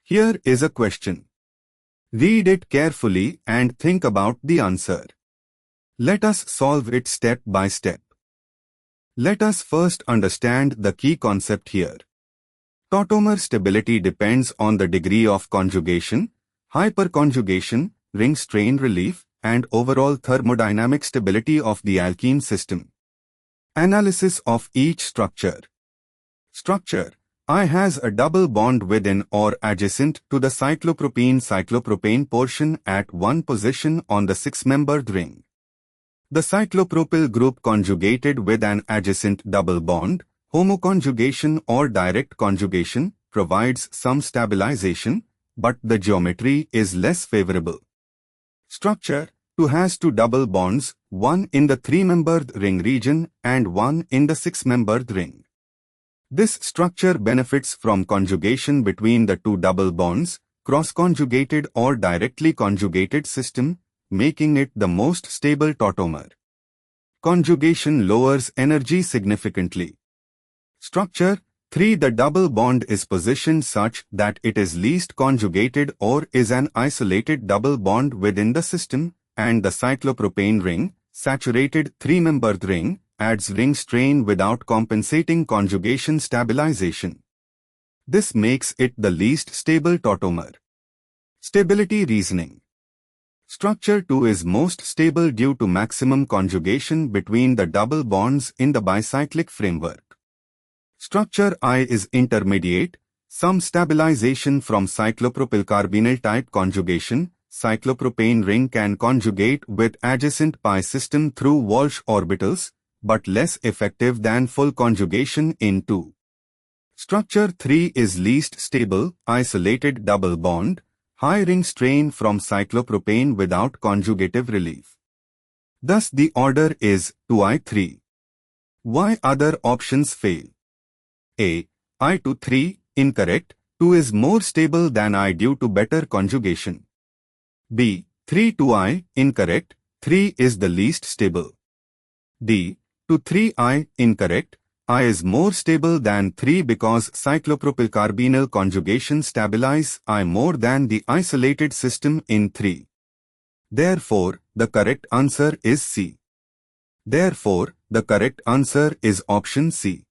Here is a question. Read it carefully and think about the answer. Let us solve it step by step. Let us first understand the key concept here. Tautomer stability depends on the degree of conjugation, hyperconjugation, ring strain relief, and overall thermodynamic stability of the alkene system. Analysis of each structure. Structure I has a double bond within or adjacent to the cyclopropene-cyclopropane portion at one position on the 6-membered ring. The cyclopropyl group conjugated with an adjacent double bond, homoconjugation or direct conjugation, provides some stabilization, but the geometry is less favorable. Structure 2 has two double bonds, one in the 3-membered ring region and one in the 6-membered ring. This structure benefits from conjugation between the two double bonds, cross-conjugated or directly conjugated system, making it the most stable tautomer. Conjugation lowers energy significantly. Structure 3. The double bond is positioned such that it is least conjugated or is an isolated double bond within the system, and the cyclopropane ring, saturated 3-membered ring, adds ring strain without compensating conjugation stabilization. This makes it the least stable tautomer. Stability reasoning. Structure 2 is most stable due to maximum conjugation between the double bonds in the bicyclic framework. Structure I is intermediate, some stabilization from cyclopropyl-carbonyl type conjugation. Cyclopropane ring can conjugate with adjacent pi system through Walsh orbitals, but less effective than full conjugation in 2. Structure 3 is least stable, isolated double bond, high ring strain from cyclopropane without conjugative relief. Thus the order is 2I3. Why other options fail? A. I2-3, incorrect, 2 is more stable than I due to better conjugation. B. 3-2I, incorrect, 3 is the least stable. D. 2-3I, incorrect, I is more stable than 3 because cyclopropyl-carbonyl conjugation stabilize I more than the isolated system in 3. Therefore, the correct answer is C. Therefore, the correct answer is option C.